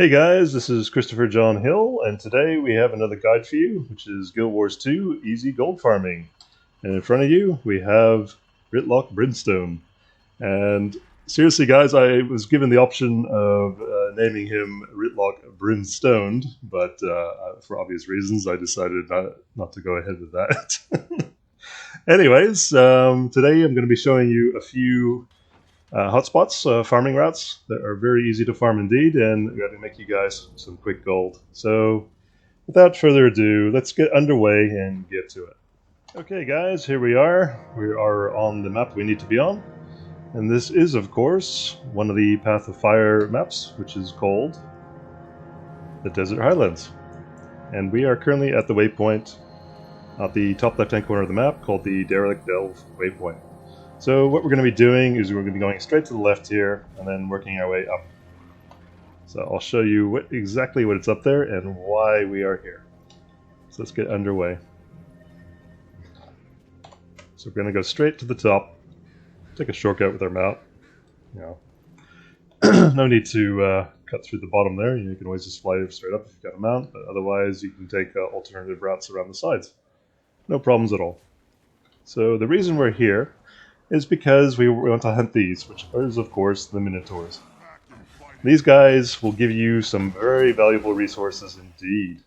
Hey guys, this is Christopher John Hill, and today we have another guide for you, which is Guild Wars 2 Easy Gold Farming. And in front of you, we have Rytlock Brimstone. And seriously guys, I was given the option of naming him Rytlock Brimstoned, but for obvious reasons I decided not to go ahead with that. Anyways, today I'm going to be showing you a few hotspots, farming routes that are very easy to farm indeed, and I'm going to make you guys some quick gold. So without further ado, let's get underway and get to it. Okay guys, here we are. We are on the map we need to be on. And this is, of course, one of the Path of Fire maps, which is called the Desert Highlands. And we are currently at the waypoint at the top left-hand corner of the map called the Derelict Delve waypoint. So what we're going to be doing is we're going to be going straight to the left here and then working our way up. So I'll show you exactly what it's up there and why we are here. So let's get underway. So we're going to go straight to the top, take a shortcut with our mount. No need to cut through the bottom there. You can always just fly straight up if you've got a mount, but otherwise you can take alternative routes around the sides. No problems at all. So the reason we're here is because we want to hunt these, which is of course the Minotaurs. These guys will give you some very valuable resources indeed,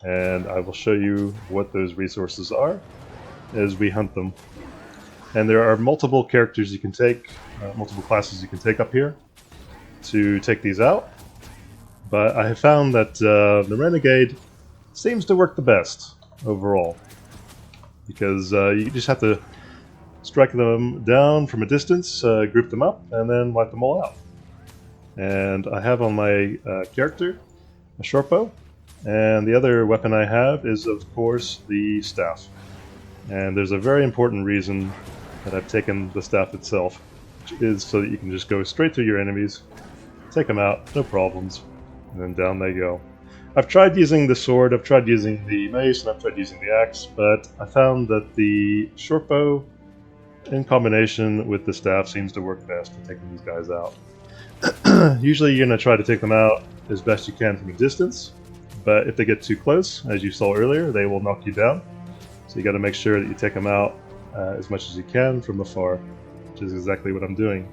and I will show you what those resources are as we hunt them. And there are multiple characters you can take, multiple classes you can take up here to take these out, but I have found that the Renegade seems to work the best overall, because you just have to strike them down from a distance, group them up, and then wipe them all out. And I have on my character a short bow, and the other weapon I have is of course the staff. And there's a very important reason that I've taken the staff itself, which is so that you can just go straight through your enemies, take them out, no problems, and then down they go. I've tried using the sword, I've tried using the mace, and I've tried using the axe, but I found that the short bow in combination with the staff seems to work best for taking these guys out. Usually you're going to try to take them out as best you can from a distance, but if they get too close, as you saw earlier, they will knock you down. So you got to make sure that you take them out as much as you can from afar, which is exactly what I'm doing.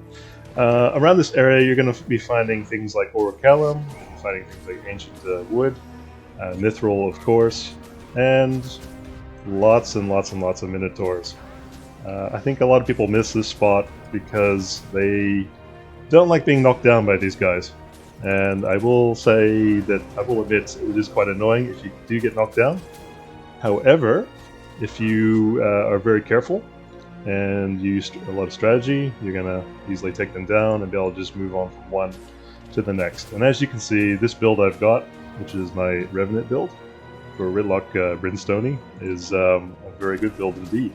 Around this area you're going to be finding things like Orichalcum, finding things like ancient wood, mithril of course, and lots and lots and lots of Minotaurs. I think a lot of people miss this spot because they don't like being knocked down by these guys. And I will say that I will admit it is quite annoying if you do get knocked down. However, if you are very careful and use a lot of strategy, you're going to easily take them down and be able to just move on from one to the next. And as you can see, this build I've got, which is my Revenant build for Rytlock Brimstone, is a very good build indeed.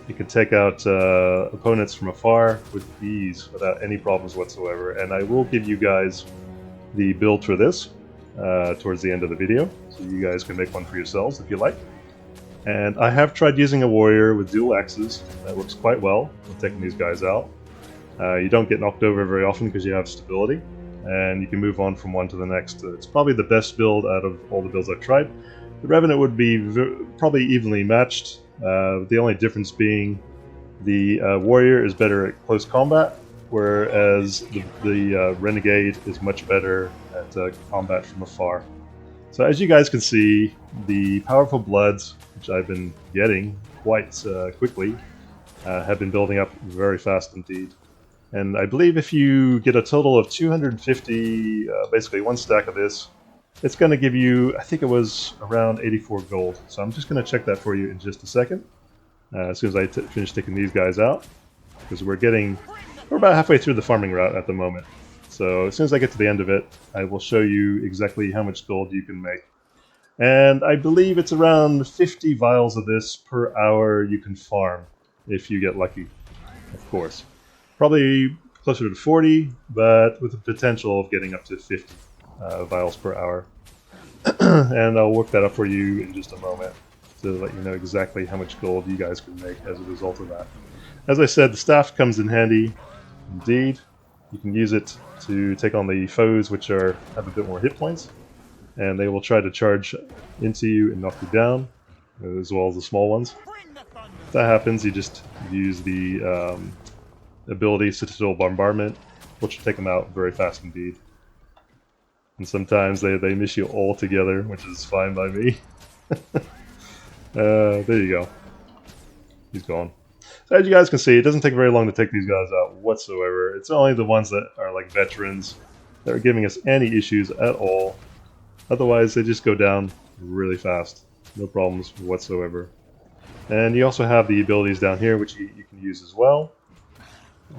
You can take out opponents from afar with ease without any problems whatsoever, and I will give you guys the build for this towards the end of the video, so you guys can make one for yourselves if you like. And I have tried using a warrior with dual axes. That works quite well with taking these guys out. You don't get knocked over very often because you have stability, and you can move on from one to the next. It's probably the best build out of all the builds I've tried. The Revenant would be probably evenly matched. The only difference being the warrior is better at close combat, whereas the renegade is much better at combat from afar. So as you guys can see, the powerful bloods, which I've been getting quite quickly, have been building up very fast indeed. And I believe if you get a total of 250, basically one stack of this, it's going to give you, I think it was around 84 gold. So I'm just going to check that for you in just a second, as soon as I finish taking these guys out, because we're about halfway through the farming route at the moment. So as soon as I get to the end of it, I will show you exactly how much gold you can make. And I believe it's around 50 vials of this per hour you can farm, if you get lucky, of course. Probably closer to 40, but with the potential of getting up to 50. Vials per hour. And I'll work that up for you in just a moment to let you know exactly how much gold you guys can make as a result of that. As I said, the staff comes in handy indeed. You can use it to take on the foes which have a bit more hit points, and they will try to charge into you and knock you down, as well as the small ones. If that happens, you just use the ability Citadel Bombardment, which will take them out very fast indeed. And sometimes they miss you all together, which is fine by me. There you go. He's gone. So as you guys can see, it doesn't take very long to take these guys out whatsoever. It's only the ones that are like veterans that are giving us any issues at all. Otherwise, they just go down really fast. No problems whatsoever. And you also have the abilities down here, which you can use as well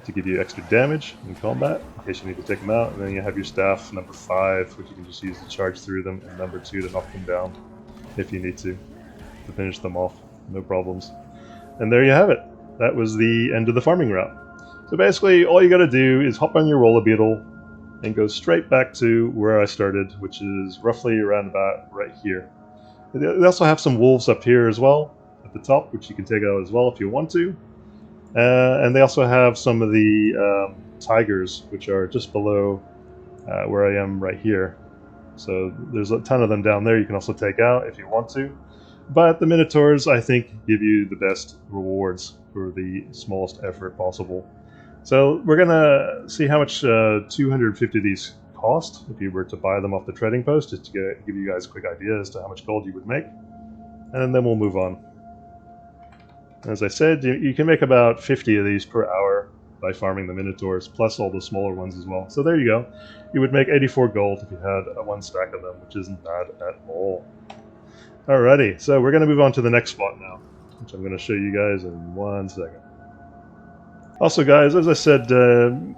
to give you extra damage in combat, in case you need to take them out. And then you have your staff, number 5, which you can just use to charge through them, and number 2 to knock them down if you need to finish them off. No problems. And there you have it. That was the end of the farming route. So basically, all you gotta do is hop on your roller beetle and go straight back to where I started, which is roughly around about right here. They also have some wolves up here as well, at the top, which you can take out as well if you want to. And they also have some of the tigers, which are just below where I am right here. So there's a ton of them down there you can also take out if you want to. But the Minotaurs, I think, give you the best rewards for the smallest effort possible. So we're going to see how much 250 of these cost if you were to buy them off the trading post, just to give you guys a quick idea as to how much gold you would make. And then we'll move on. As I said, you can make about 50 of these per hour by farming the Minotaurs, plus all the smaller ones as well. So there you go. You would make 84 gold if you had one stack of them, which isn't bad at all. Alrighty, so we're going to move on to the next spot now, which I'm going to show you guys in 1 second. Also guys, as I said,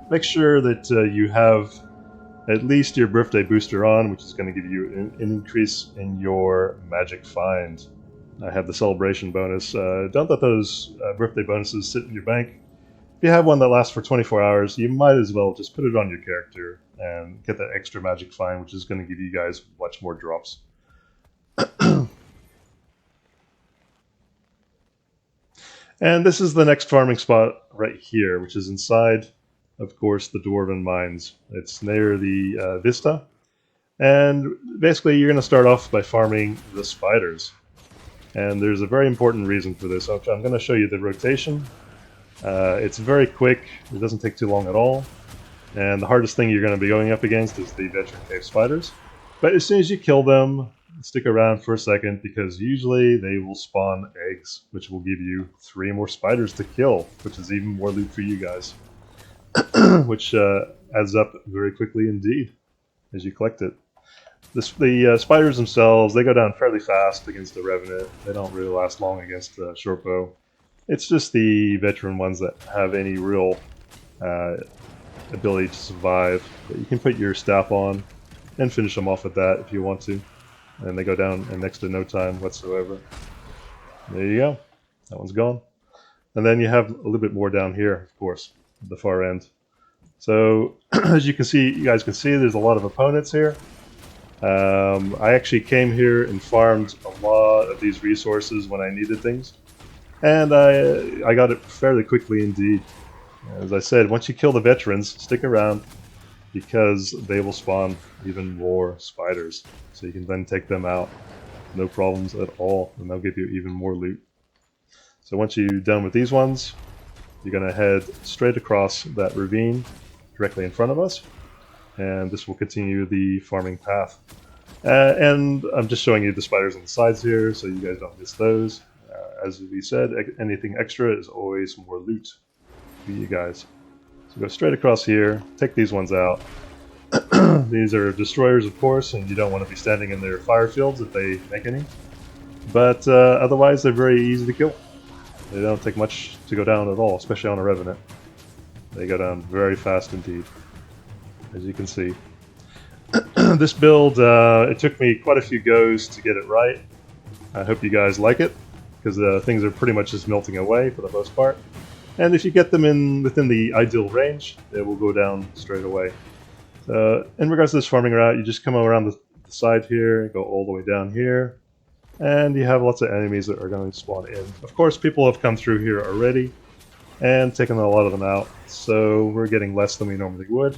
make sure that you have at least your birthday booster on, which is going to give you an increase in your magic find. I have the celebration bonus. Don't let those birthday bonuses sit in your bank. If you have one that lasts for 24 hours, you might as well just put it on your character and get that extra magic find, which is going to give you guys much more drops. And this is the next farming spot right here, which is inside, of course, the Dwarven Mines. It's near the Vista. And basically, you're going to start off by farming the spiders. And there's a very important reason for this. I'm going to show you the rotation. It's very quick. It doesn't take too long at all. And the hardest thing you're going to be going up against is the veteran cave spiders. But as soon as you kill them, stick around for a second, because usually they will spawn eggs, which will give you 3 more spiders to kill, which is even more loot for you guys. Which adds up very quickly indeed as you collect it. The spiders themselves, they go down fairly fast against the Revenant. They don't really last long against the Shortbow. It's just the veteran ones that have any real ability to survive. But you can put your staff on and finish them off with that if you want to. And they go down in next to no time whatsoever. There you go. That one's gone. And then you have a little bit more down here, of course, at the far end. So, as you guys can see, there's a lot of opponents here. I actually came here and farmed a lot of these resources when I needed things. And I got it fairly quickly indeed. As I said, once you kill the veterans, stick around, because they will spawn even more spiders. So you can then take them out, no problems at all, and they'll give you even more loot. So once you're done with these ones, you're going to head straight across that ravine directly in front of us, and this will continue the farming path. And I'm just showing you the spiders on the sides here, so you guys don't miss those. As we said, anything extra is always more loot for you guys. So go straight across here, take these ones out. These are destroyers, of course, and you don't want to be standing in their fire fields if they make any. But otherwise, they're very easy to kill. They don't take much to go down at all, especially on a Revenant. They go down very fast indeed, as you can see. This build, it took me quite a few goes to get it right. I hope you guys like it, because things are pretty much just melting away for the most part. And if you get them within the ideal range, they will go down straight away. In regards to this farming route, you just come around the side here, go all the way down here, and you have lots of enemies that are going to spawn in. Of course, people have come through here already, and taken a lot of them out, so we're getting less than we normally would.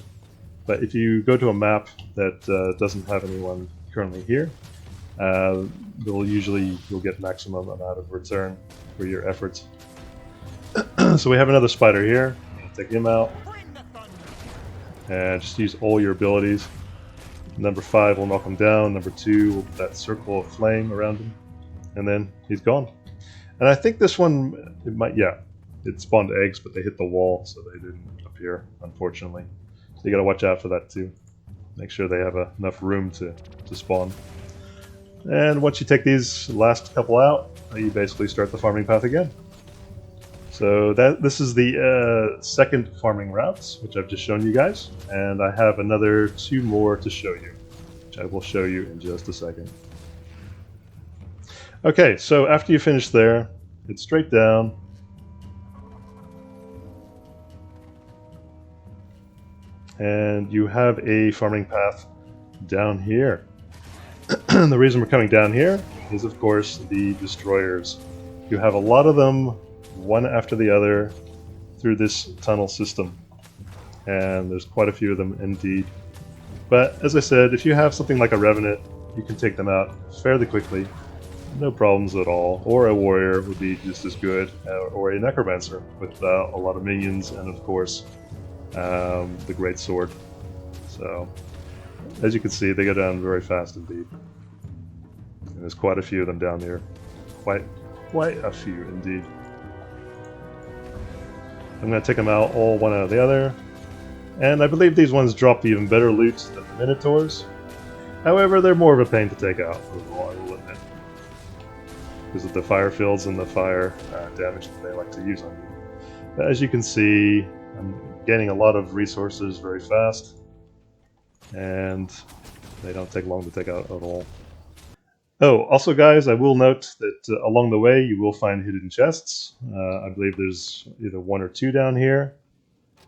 But if you go to a map that doesn't have anyone currently here, you'll get maximum amount of return for your efforts. So we have another spider here. Take him out, and just use all your abilities. Number 5 will knock him down. Number 2 will put that circle of flame around him, and then he's gone. And I think this one, it spawned eggs, but they hit the wall, so they didn't appear, unfortunately. So you gotta watch out for that too. Make sure they have enough room to spawn. And once you take these last couple out, you basically start the farming path again. So this is the second farming routes, which I've just shown you guys, and I have another 2 more to show you, which I will show you in just a second. Okay, so after you finish there, it's straight down. And you have a farming path down here. The reason we're coming down here is, of course, the destroyers. You have a lot of them, one after the other, through this tunnel system. And there's quite a few of them indeed. But as I said, if you have something like a Revenant, you can take them out fairly quickly. No problems at all. Or a warrior would be just as good, or a necromancer with a lot of minions, and of course the great sword. So as you can see, they go down very fast indeed. And there's quite a few of them down here. Quite a few indeed. I'm going to take them out all one out of the other. And I believe these ones drop even better loot than the Minotaurs. However, they're more of a pain to take out, I will admit. Because of the fire fields and the fire damage that they like to use on you. But as you can see, I'm gaining a lot of resources very fast. And they don't take long to take out at all. Oh, also guys, I will note that along the way you will find hidden chests. I believe there's either 1 or 2 down here.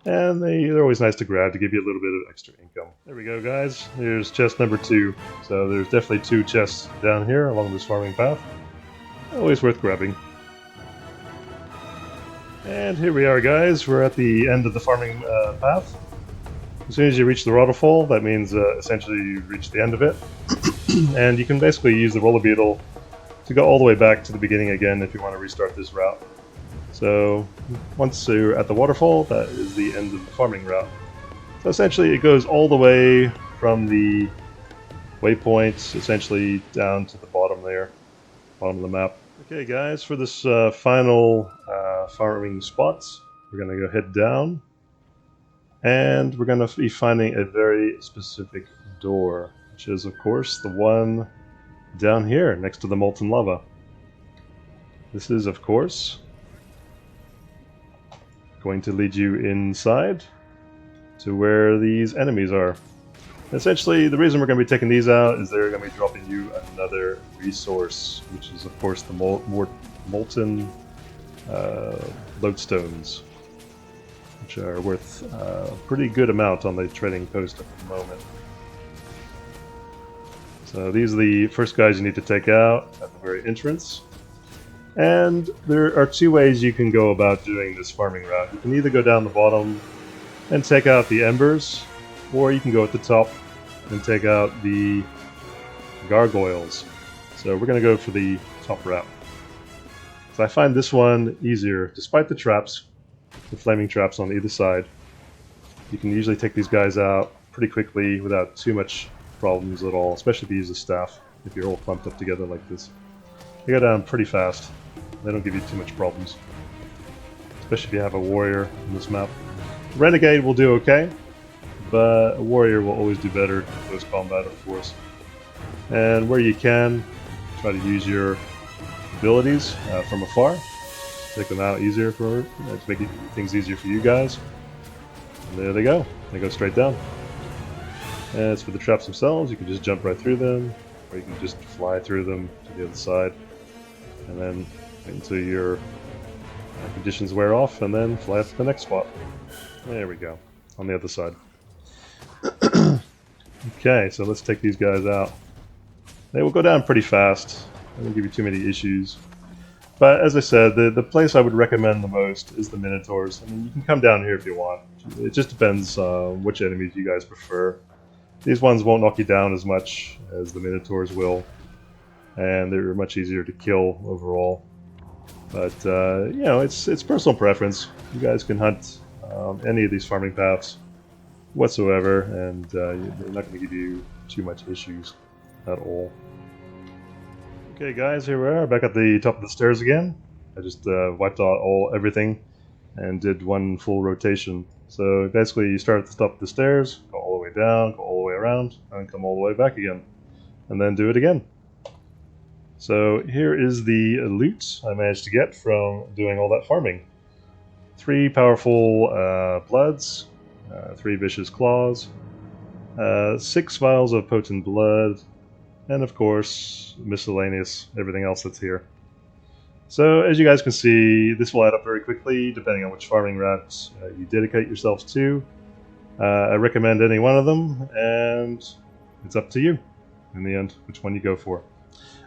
And they're always nice to grab to give you a little bit of extra income. There we go guys, here's chest number 2. So there's definitely 2 chests down here along this farming path. Always worth grabbing. And here we are guys, we're at the end of the farming path. As soon as you reach the waterfall, that means essentially you've reached the end of it. And you can basically use the roller beetle to go all the way back to the beginning again if you want to restart this route. So once you're at the waterfall, that is the end of the farming route. So essentially it goes all the way from the waypoints essentially down to the bottom there, bottom of the map. Okay guys, for this final farming spots, we're going to go head down. And we're going to be finding a very specific door, which is of course the one down here next to the molten lava. This is of course going to lead you inside to where these enemies are. Essentially, the reason we're going to be taking these out is they're going to be dropping you another resource, which is of course the molten lodestones, which are worth a pretty good amount on the trading post at the moment. So these are the first guys you need to take out at the very entrance. And there are 2 ways you can go about doing this farming route. You can either go down the bottom and take out the embers, or you can go at the top and take out the gargoyles. So we're going to go for the top route. So I find this one easier, despite the traps, the flaming traps on either side. You can usually take these guys out pretty quickly without too much problems at all, especially if you use a staff, if you're all clumped up together like this. They go down pretty fast. They don't give you too much problems, especially if you have a warrior in this map. Renegade will do okay, but a warrior will always do better in close combat, of course. And where you can, try to use your abilities from afar. Take them out easier to make things easier for you guys. And there they go. They go straight down. And as for the traps themselves, you can just jump right through them, or you can just fly through them to the other side, and then wait until your conditions wear off, and then fly up to the next spot. There we go, on the other side. Okay, so let's take these guys out. They will go down pretty fast. I won't give you too many issues. But as I said, the place I would recommend the most is the Minotaurs. I mean, you can come down here if you want. It just depends which enemies you guys prefer. These ones won't knock you down as much as the Minotaurs will, and they're much easier to kill overall. But you know, it's personal preference. You guys can hunt any of these farming paths whatsoever, and they're not going to give you too much issues at all. Okay, guys, here we are back at the top of the stairs again. I just wiped out everything and did one full rotation. So basically, you start at the top of the stairs, go all the way down, go all the way around, and come all the way back again, and then do it again. So here is the loot I managed to get from doing all that farming. 3 powerful bloods, 3 vicious claws, 6 vials of potent blood, and of course miscellaneous everything else that's here. So as you guys can see, this will add up very quickly depending on which farming route you dedicate yourselves to. I recommend any one of them, and it's up to you in the end which one you go for.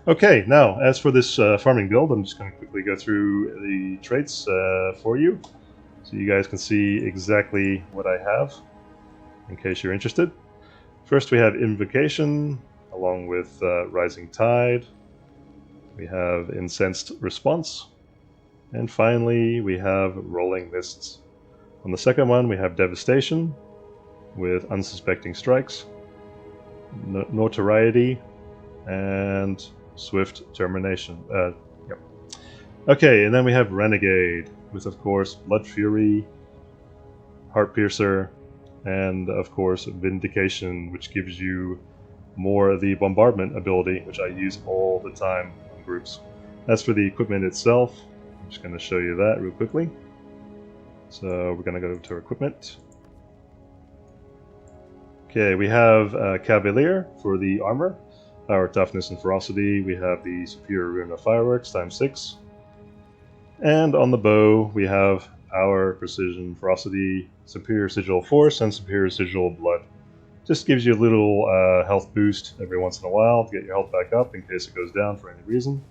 Okay, now as for this farming build, I'm just going to quickly go through the traits for you so you guys can see exactly what I have in case you're interested. First we have Invocation along with Rising Tide. We have Incensed Response, and finally we have Rolling Mists. On the second one we have Devastation with Unsuspecting Strikes, Notoriety, and Swift Termination. Yep. Okay, and then we have Renegade with, of course, Blood Fury, Heart Piercer, and of course Vindication, which gives you more of the bombardment ability, which I use all the time on groups. As for the equipment itself, I'm just going to show you that real quickly. So we're going to go to equipment. Okay, we have Cavalier for the armor, our toughness and ferocity. We have the Superior Rune of Fireworks ×6. And on the bow, we have our Precision, Ferocity, Superior Sigil Force, and Superior Sigil Blood. Just gives you a little health boost every once in a while to get your health back up in case it goes down for any reason.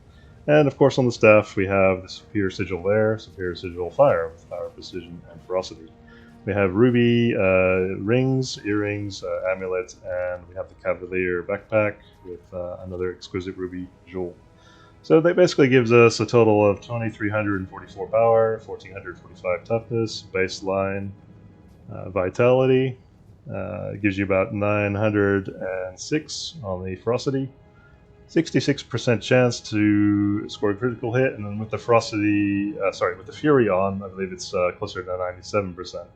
And of course on the staff we have the Superior Sigil Air, Superior Sigil Fire with Fire, Precision, and Ferocity. We have ruby rings, earrings, amulets, and we have the Cavalier backpack with another exquisite ruby jewel. So that basically gives us a total of 2344 power, 1445 toughness, baseline vitality. It gives you about 906 on the ferocity, 66% chance to score a critical hit, and then with the ferocity, with the fury on, I believe it's closer to 97%.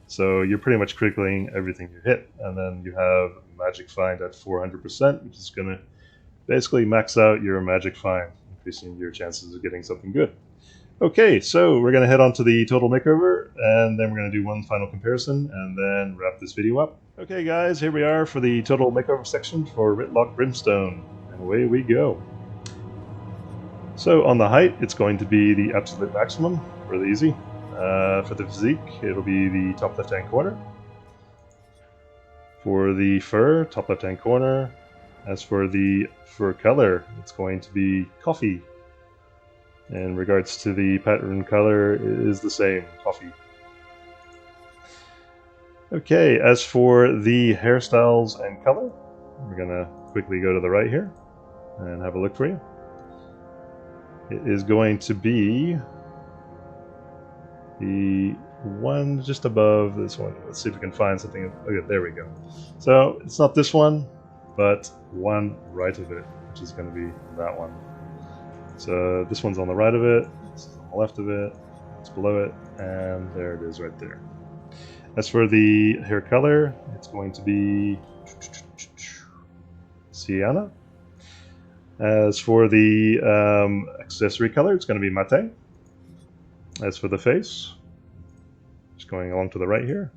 So you're pretty much critically everything you hit, and then you have magic find at 400%, which is going to basically max out your magic find, increasing your chances of getting something good. Okay, so we're going to head on to the total makeover, and then we're going to do one final comparison, and then wrap this video up. Okay guys, here we are for the total makeover section for Rytlock Brimstone, and away we go. So on the height, it's going to be the absolute maximum, really easy. For the physique, it'll be the top left-hand corner. For the fur, top left-hand corner. As for the fur color, it's going to be coffee. In regards to the pattern color, it is the same, coffee. Okay, as for the hairstyles and color, we're going to quickly go to the right here and have a look for you. It is going to be the one just above this one. Let's see if we can find something. Okay, there we go. So it's not this one, but one right of it, which is going to be that one. So this one's on the right of it, this is on the left of it, it's below it, and there it is right there. As for the hair color, it's going to be Sienna. As for the accessory color, it's going to be Mate. As for the face, just going along to the right here,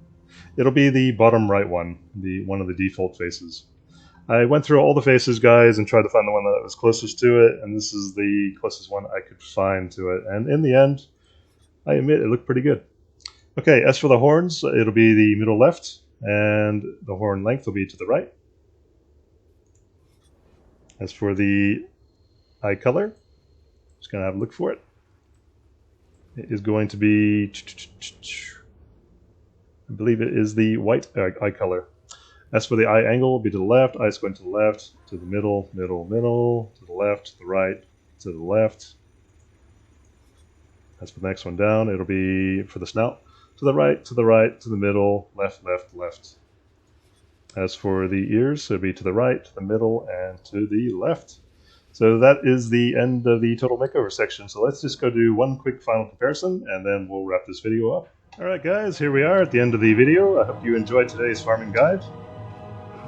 it'll be the bottom right one, one of the default faces. I went through all the faces, guys, and tried to find the one that was closest to it, and this is the closest one I could find to it. And in the end, I admit it looked pretty good. Okay, as for the horns, it'll be the middle left, and the horn length will be to the right. As for the eye color, Just gonna have a look for it. It is going to be, I believe it is the white eye color. As for the eye angle, it'll be to the left, eye squint to the left, to the middle, middle, middle, to the left, to the right, to the left. As for the next one down, it'll be for the snout, to the right, to the right, to the middle, left, left, left. As for the ears, it'll be to the right, to the middle, and to the left. So that is the end of the total makeover section. So let's just go do one quick final comparison, and then we'll wrap this video up. Alright guys, here we are at the end of the video. I hope you enjoyed today's farming guide.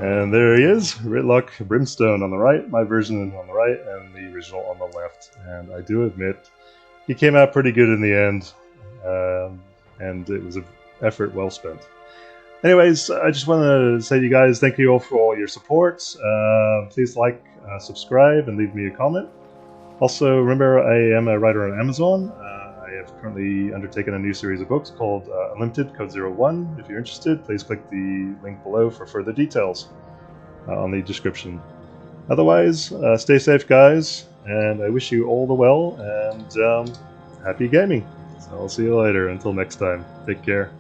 And there he is, Rytlock Brimstone on the right, my version on the right, and the original on the left. And I do admit, he came out pretty good in the end, and it was an effort well spent. Anyways, I just want to say to you guys, thank you all for all your support. Please like, subscribe, and leave me a comment. Also, remember I am a writer on Amazon. I have currently undertaken a new series of books called Unlimited Code 01. If you're interested, please click the link below for further details on the description. Otherwise, stay safe guys, and I wish you all the well, and happy gaming. So I'll see you later. Until next time, take care.